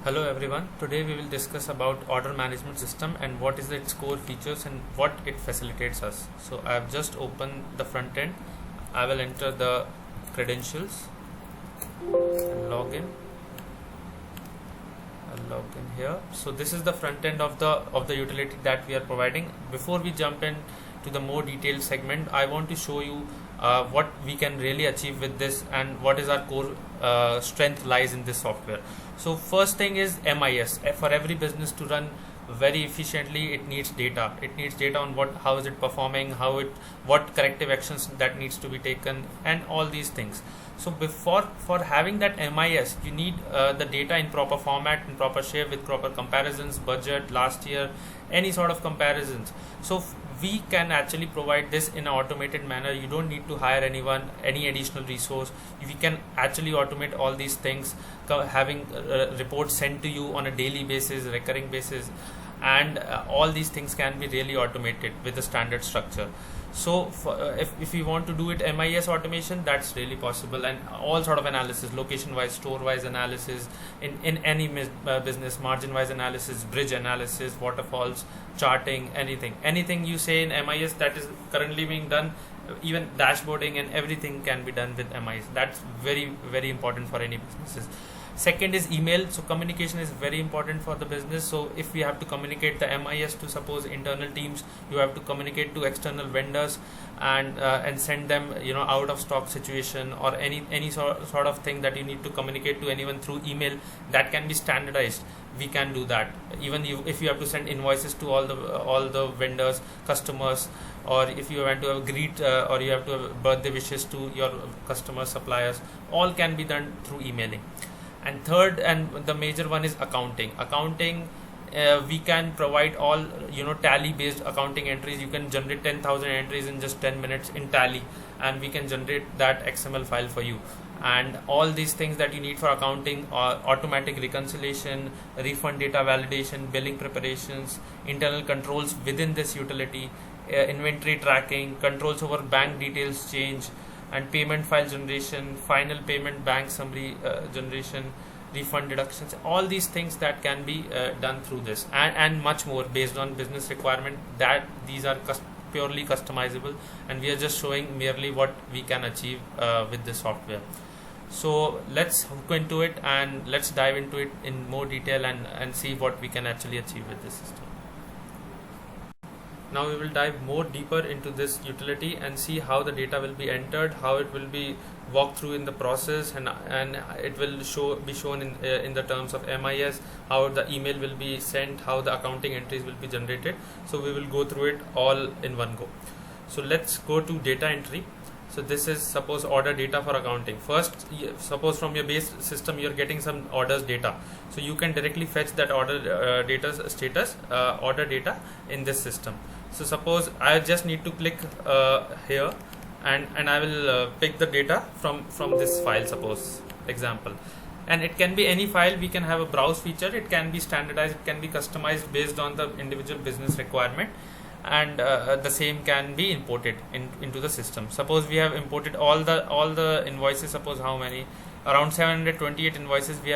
Hello everyone. Today we will discuss about order management system and what is its core features and what it facilitates us. So I have just opened the front end. I will enter the credentials and log in. I'll log in here. So this is the front end of the utility that we are providing. Before we jump in to the more detailed segment, I want to show you what we can really achieve with this and what is our core strength lies in this software. So first thing is MIS. For every business to run very efficiently, it needs data. It needs data on how is it performing, what corrective actions that needs to be taken, and all these things. So for having that MIS, you need the data in proper format, in proper shape, with proper comparisons, budget, last year, any sort of comparisons. So we can actually provide this in an automated manner. You don't need to hire anyone, any additional resource. We can actually automate all these things, having reports sent to you on a daily basis, recurring basis, and all these things can be really automated with a standard structure. So if we want to do it MIS automation, that's really possible, and all sort of analysis, location wise, store wise analysis, in any business, margin wise analysis, bridge analysis, waterfalls, charting, anything you say in MIS that is currently being done, even dashboarding and everything can be done with MIS. That's very important for any businesses. Second is email. So communication is very important for the business. So if we have to communicate the MIS to suppose internal teams, you have to communicate to external vendors and send them out of stock situation or any sort of thing that you need to communicate to anyone through email, that can be standardized. We can do that. Even if you have to send invoices to all the vendors, customers, or if you want to have greet or you have to have birthday wishes to your customers, suppliers, all can be done through emailing. And third, and the major one, is accounting. We can provide all tally based accounting entries. You can generate 10,000 entries in just 10 minutes in Tally, and we can generate that XML file for you. And all these things that you need for accounting are automatic reconciliation, refund data validation, billing preparations, internal controls within this utility, inventory tracking, controls over bank details change, and payment file generation, final payment bank summary generation, refund deductions, all these things that can be done through this, and much more based on business requirement. That these are purely customizable, and we are just showing merely what we can achieve with this software. So let's hook into it and let's dive into it in more detail and see what we can actually achieve with this system. Now we will dive more deeper into this utility and see how the data will be entered, how it will be walked through in the process, and it will be shown in the terms of MIS, how the email will be sent, how the accounting entries will be generated. So we will go through it all in one go. So let's go to data entry. So this is suppose order data for accounting. First, suppose from your base system you're getting some orders data. So you can directly fetch that order data status, order data in this system. So suppose I just need to click here and I will pick the data from this file, suppose example. And it can be any file. We can have a browse feature. It can be standardized, it can be customized based on the individual business requirement, and the same can be imported into the system. Suppose we have imported all the invoices. Suppose how many? Around 728 invoices we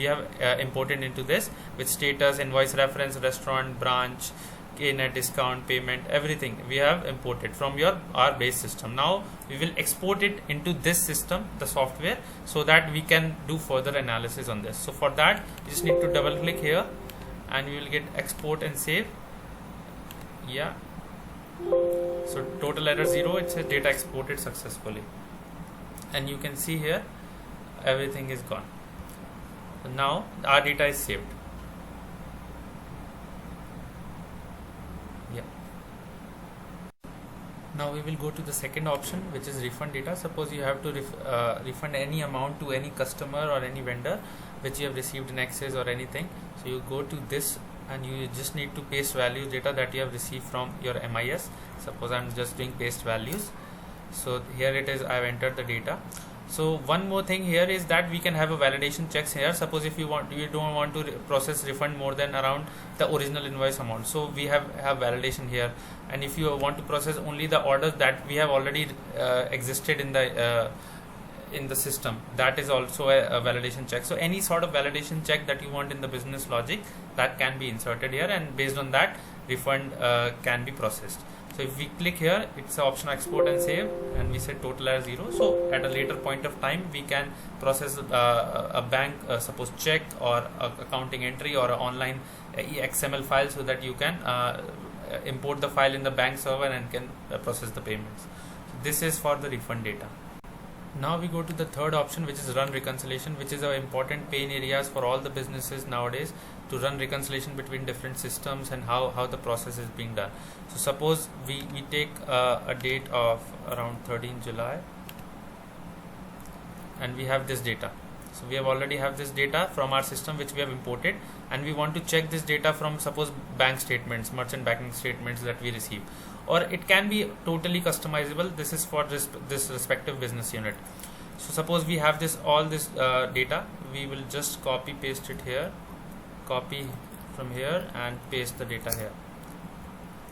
have imported into this, with status, invoice reference, restaurant, branch, KNet, discount, payment, everything we have imported from our base system. Now we will export it into this system, the software, so that we can do further analysis on this. So for that, you just need to double click here and we will get export and save. Yeah, so total error 0, it says data exported successfully, and you can see here everything is gone. So now our data is saved. Yeah, now we will go to the second option, which is refund data. Suppose you have to refund any amount to any customer or any vendor which you have received in excess or anything. So you go to this and you just need to paste values data that you have received from your MIS. Suppose I'm just doing paste values. So here it is, I have entered the data. So one more thing here is that we can have a validation checks here. Suppose if you don't want to process refund more than around the original invoice amount, so we have validation here. And if you want to process only the orders that we have already existed in the in the system, that is also a validation check. So any sort of validation check that you want in the business logic, that can be inserted here, and based on that refund can be processed. So if we click here, it's the option export and save, and we set total as 0. So at a later point of time, we can process a bank suppose check or a accounting entry or an online XML file, so that you can import the file in the bank server and can process the payments. So this is for the refund data. Now we go to the third option, which is run reconciliation, which is an important pain areas for all the businesses nowadays, to run reconciliation between different systems and how the process is being done. So suppose we take a date of around 13 July and we have this data. So we have already have this data from our system which we have imported, and we want to check this data from suppose bank statements, merchant banking statements that we receive, or it can be totally customizable. This is for this respective business unit. So suppose we have all this data, we will just copy paste it here, copy from here and paste the data here.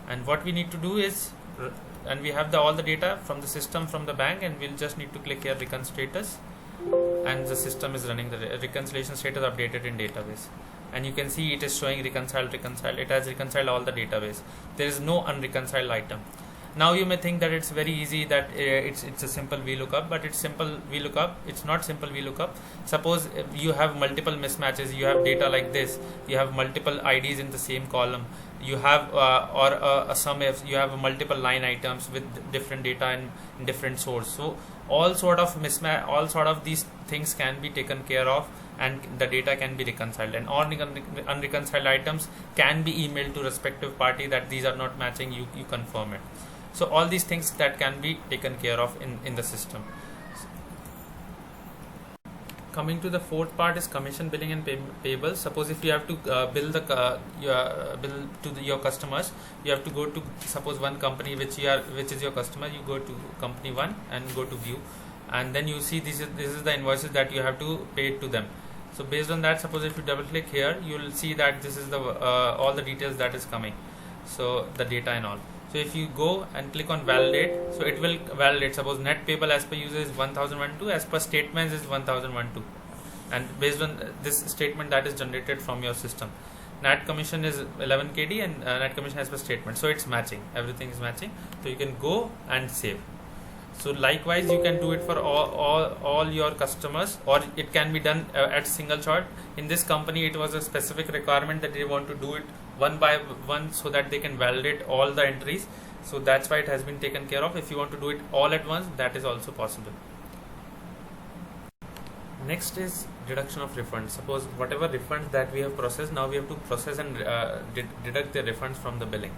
And what we need to do is, and we have all the data from the system from the bank, and we'll just need to click here recon status, and the system is running the reconciliation status updated in database, and you can see it is showing reconciled. It has reconciled all the database. There is no unreconciled item. Now you may think that it's very easy, that it's a simple VLOOKUP, but it's simple VLOOKUP. It's not simple VLOOKUP. Suppose you have multiple mismatches, you have data like this, you have multiple IDs in the same column, you have a sum if you have multiple line items with different data in different source. So all sort of mismatch, all sort of these things can be taken care of, and the data can be reconciled, and all unreconciled items can be emailed to respective party that these are not matching, you confirm it. So all these things that can be taken care of in the system. Coming to the fourth part is commission billing and payables. Suppose if you have to bill to your customers, you have to go to suppose one company which is your customer. You go to company 1 and go to view, and then you see this is the invoices that you have to pay to them. So based on that, suppose if you double click here, you will see that this is the all the details that is coming. So the data and all. So if you go and click on validate, so it will validate. Suppose net payable as per user is 1012, as per statements is 1012, and based on this statement that is generated from your system, net commission is 11 KD and net commission as per statement. So it's matching, everything is matching. So you can go and save. So likewise you can do it for all your customers, or it can be done at single shot. In this company it was a specific requirement that they want to do it one by one so that they can validate all the entries. So that's why it has been taken care of. If you want to do it all at once, that is also possible. Next is deduction of refunds. Suppose whatever refunds that we have processed, now we have to process and deduct the refunds from the billing.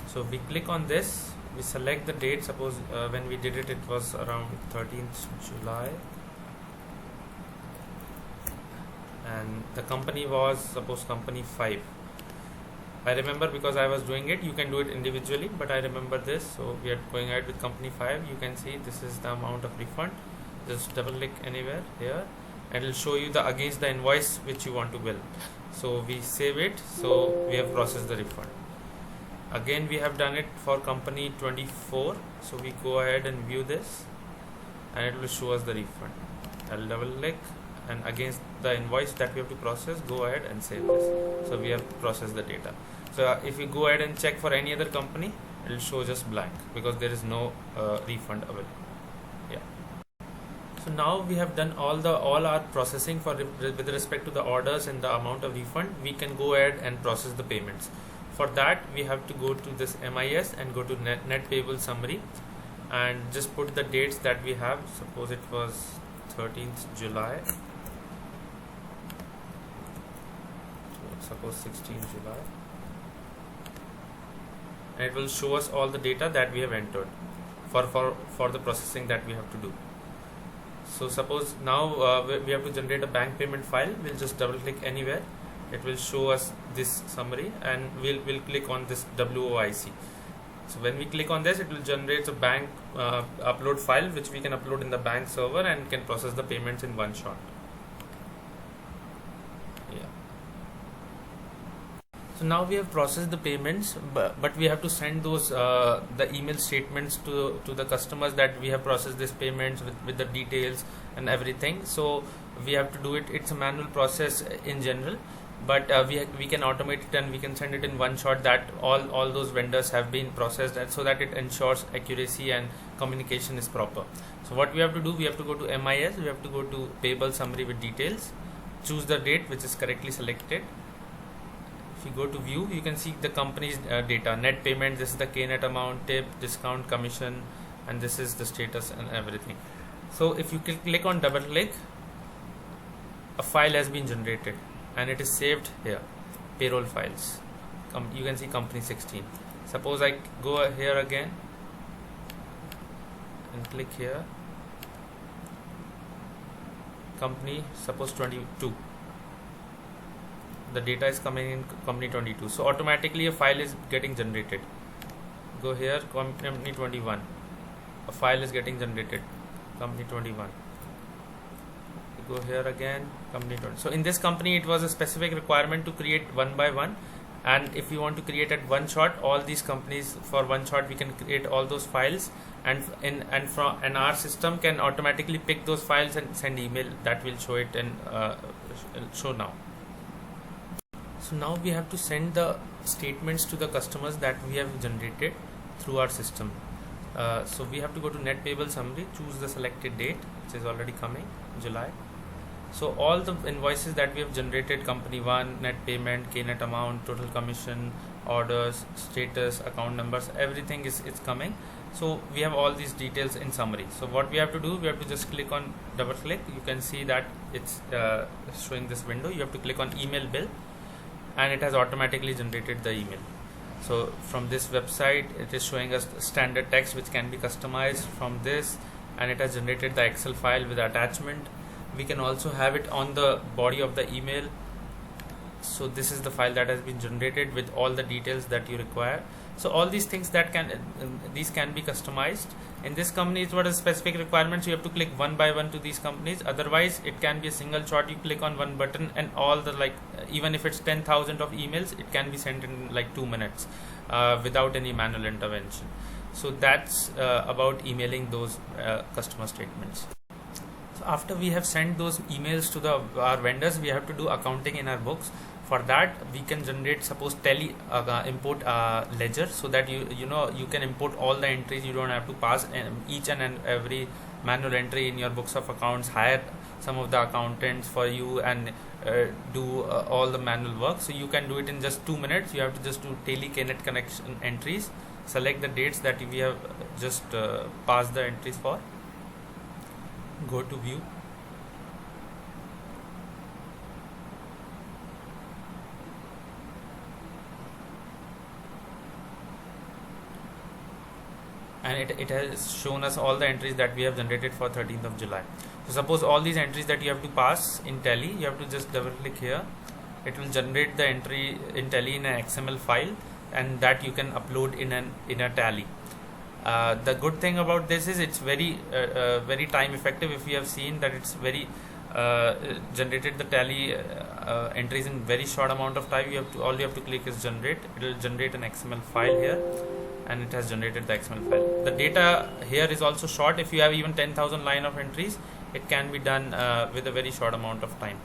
So we click on this, we select the date. Suppose when we did it, it was around 13th July, and the company was suppose company 5. I remember because I was doing it. You can do it individually, but I remember this. So we are going ahead with company 5. You can see this is the amount of refund. Just double click anywhere here, and it will show you the against the invoice which you want to bill. So we save it. So we have processed the refund. Again we have done it for company 24. So we go ahead and view this, and it will show us the refund. I'll double click, and against the invoice that we have to process, go ahead and save this. So we have processed the data. So if you go ahead and check for any other company, it will show just blank because there is no refund available. Yeah. So now we have done all our processing with respect to the orders and the amount of refund. We can go ahead and process the payments. For that we have to go to this MIS and go to net payable summary, and just put the dates that we have. Suppose it was 13th July. Suppose 16th July, and it will show us all the data that we have entered for the processing that we have to do. So suppose now we have to generate a bank payment file. We'll just double click anywhere. It will show us this summary, and we'll click on this WOIC. So when we click on this, it will generate a bank upload file which we can upload in the bank server and can process the payments in one shot. Yeah. So now we have processed the payments, but we have to send those the email statements to the customers that we have processed these payments with the details and everything. So we have to do it. It's a manual process in general, but we can automate it and we can send it in one shot that all those vendors have been processed, and so that it ensures accuracy and communication is proper. So what we have to do, we have to go to MIS, we have to go to payable summary with details, choose the date which is correctly selected. If you go to view, you can see the company's data, net payment, this is the KNet amount, tip, discount, commission, and this is the status and everything. So if you click on double click, a file has been generated and it is saved here, payroll files. You can see company 16. Suppose I go here again and click here, company suppose 22, the data is coming in company 22, so automatically a file is getting generated. Go here, company 21, a file is getting generated, company 21. Go here again, company 20. So in this company it was a specific requirement to create one by one, and if you want to create at one shot all these companies for one shot, we can create all those files, and our system can automatically pick those files and send email that will show it and show now. So now we have to send the statements to the customers that we have generated through our system. So we have to go to net payable summary, choose the selected date which is already coming, July. So all the invoices that we have generated, company 1, net payment, KNet amount, total commission, orders, status, account numbers, everything is coming. So we have all these details in summary. So what we have to do, we have to just click on, double click, you can see that it's showing this window. You have to click on email bill and it has automatically generated the email. So from this website it is showing us standard text which can be customized from this, and it has generated the Excel file with attachment. We can also have it on the body of the email. So this is the file that has been generated with all the details that you require. So all these things that these can be customized. In this company it was a specific requirement, so you have to click one by one to these companies. Otherwise it can be a single shot, you click on one button and all the even if it's 10,000 of emails, it can be sent in 2 minutes without any manual intervention. So that's about emailing those customer statements. So after we have sent those emails to our vendors, we have to do accounting in our books. For that we can generate, suppose tally import ledger, so that you can import all the entries. You don't have to pass each and every manual entry in your books of accounts, hire some of the accountants for you and do all the manual work. So you can do it in just 2 minutes. You have to just do tally KNet connection entries, select the dates that we have just passed the entries for, go to view, and it has shown us all the entries that we have generated for 13th of July. So suppose all these entries that you have to pass in Tally, you have to just double click here. It will generate the entry in Tally in an XML file, and that you can upload in a Tally. The good thing about this is it's very time effective. If you have seen that it's very generated the Tally entries in very short amount of time. All you have to click is generate. It will generate an XML file here, and it has generated the XML file. The data here is also short. If you have even 10,000 line of entries, it can be done with a very short amount of time.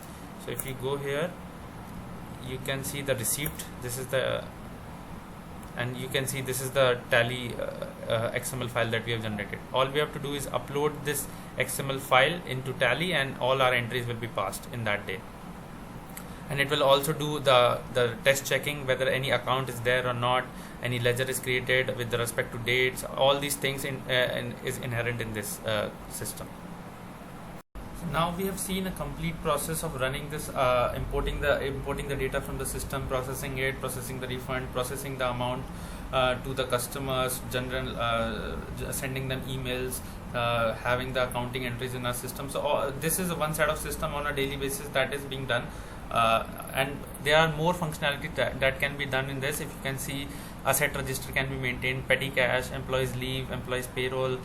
So if you go here, you can see the receipt. This is the, and you can see this is the Tally XML file that we have generated. All we have to do is upload this XML file into Tally, and all our entries will be passed in that day. And it will also do the test checking whether any account is there or not, any ledger is created with respect to dates. All these things is inherent in this system. So now we have seen a complete process of running this, importing the data from the system, processing it, processing the refund, processing the amount to the customers, sending them emails, having the accounting entries in our system. So this is one set of system on a daily basis that is being done. And there are more functionality that can be done in this. If you can see, asset register can be maintained, petty cash, employees leave, employees payroll,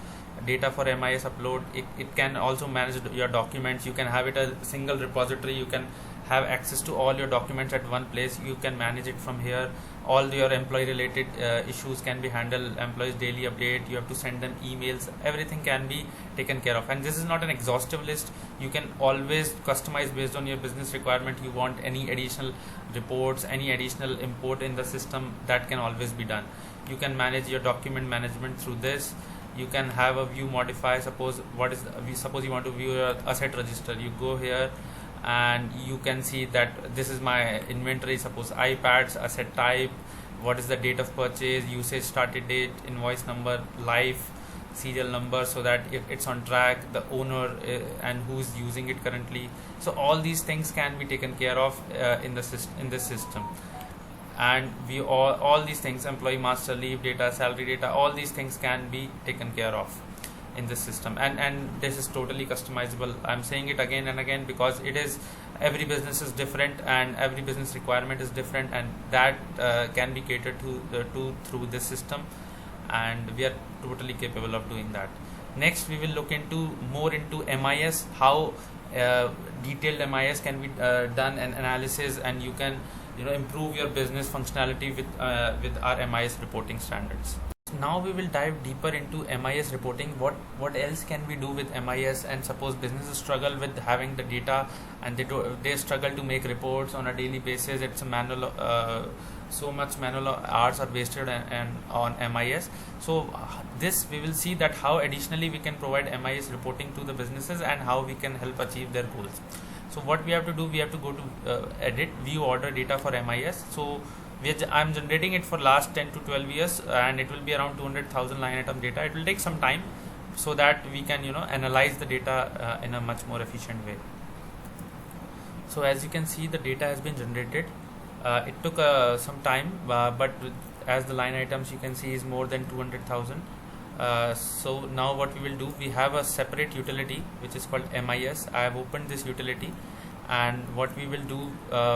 data for MIS upload. It can also manage your documents. You can have it a single repository. You can have access to all your documents at one place. You can manage it from here. All your employee related issues can be handled, employees daily update, you have to send them emails, everything can be taken care of. And this is not an exhaustive list. You can always customize based on your business requirement. You want any additional reports, any additional import in the system, that can always be done. You can manage your document management through this. You can have a view modify. Suppose you want to view your asset register. You go here and you can see that this is my inventory. Suppose iPads, asset type, what is the date of purchase, usage started date, invoice number, life, serial number, so that if it's on track, the owner and who's using it currently. So all these things can be taken care of in this system. And we all these things, employee master, leave data, salary data, all these things can be taken care of in this system. And this is totally customizable. I'm saying it again and again because it is, every business is different and every business requirement is different, and that can be catered to through this system, and we are totally capable of doing that. Next we will look into more into MIS, how detailed MIS can be done, and analysis, and you can improve your business functionality with our MIS reporting standards. Now we will dive deeper into MIS reporting. What else can we do with MIS? And suppose businesses struggle with having the data, and they struggle to make reports on a daily basis. It's a manual, so much manual hours are wasted on MIS. So this we will see that how additionally we can provide MIS reporting to the businesses and how we can help achieve their goals. So what we have to do, we have to go to edit, view order data for MIS. So I'm generating it for last 10 to 12 years, and it will be around 200,000 line item data. It will take some time so that we can analyze the data in a much more efficient way. So as you can see, the data has been generated. It took some time, but as the line items you can see is more than 200,000. So now what we will do, we have a separate utility which is called MIS. I have opened this utility, and what we will do,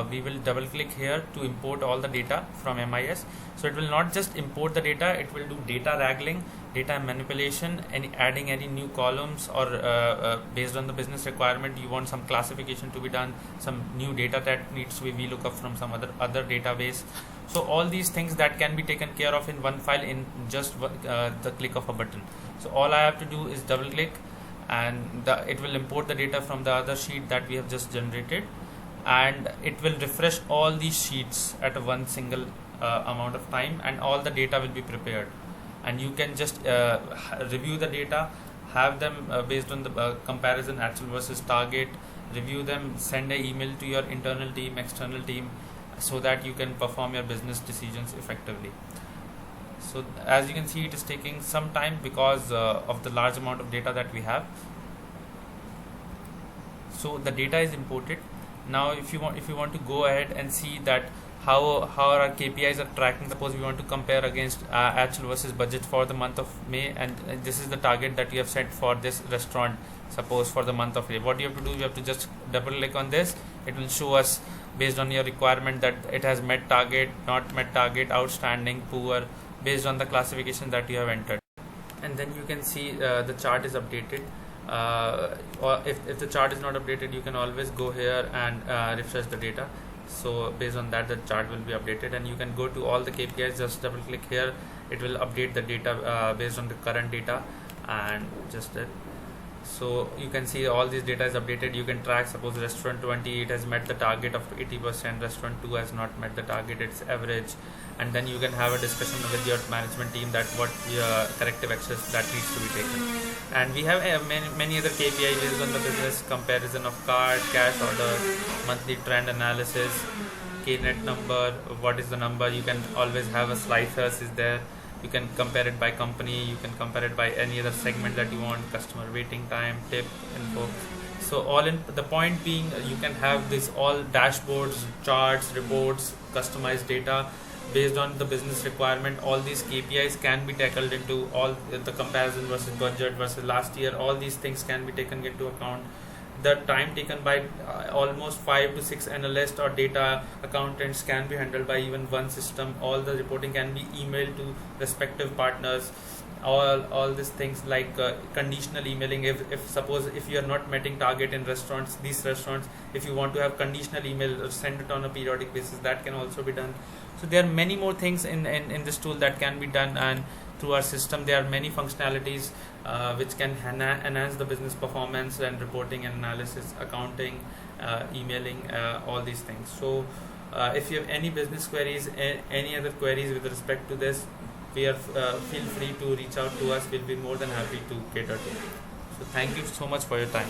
we will double click here to import all the data from MIS. So it will not just import the data, it will do data wrangling, data manipulation, and adding any new columns, or based on the business requirement you want some classification to be done, some new data that needs to be VLOOKUP from some other database. So all these things that can be taken care of in one file in just the click of a button. So all I have to do is double click, and it will import the data from the other sheet that we have just generated, and it will refresh all these sheets at one single amount of time, and all the data will be prepared, and you can just review the data, have them based on the comparison actual versus target, review them, send an email to your internal team, external team, so that you can perform your business decisions effectively. So as you can see, it is taking some time because of the large amount of data that we have. So the data is imported. Now if you want to go ahead and see that how our KPIs are tracking, suppose we want to compare against actual versus budget for the month of May, and this is the target that you have set for this restaurant, suppose for the month of May. What you have to do, you have to just double click on this. It will show us based on your requirement that it has met target, not met target, outstanding, poor, based on the classification that you have entered. And then you can see the chart is updated, or if the chart is not updated, you can always go here and refresh the data. So based on that, the chart will be updated, and you can go to all the KPIs, just double click here, it will update the data based on the current data, and just that. So you can see all this data is updated. You can track, suppose restaurant 20, it has met the target of 80%, restaurant 2 has not met the target, it's average, and then you can have a discussion with your management team that what corrective actions that needs to be taken. And we have many other KPI based on the business, comparison of card, cash order, monthly trend analysis, KNet number, what is the number, you can always have a slicers is there. You can compare it by company, you can compare it by any other segment that you want, customer waiting time, tip, info. So all in the point being, you can have this all dashboards, charts, reports, customized data based on the business requirement. All these KPIs can be tackled into all the comparison versus budget versus last year. All these things can be taken into account. The time taken by almost 5 to 6 analysts or data accountants can be handled by even one system. All the reporting can be emailed to respective partners, all these things like conditional emailing. If suppose if you are not meeting target in restaurants, these restaurants, if you want to have conditional email or send it on a periodic basis, that can also be done. So there are many more things in this tool that can be done, and through our system there are many functionalities which can enhance the business performance and reporting and analysis, accounting, emailing, all these things. So if you have any business queries, any other queries with respect to this, we are feel free to reach out to us. We'll be more than happy to cater to. So thank you so much for your time.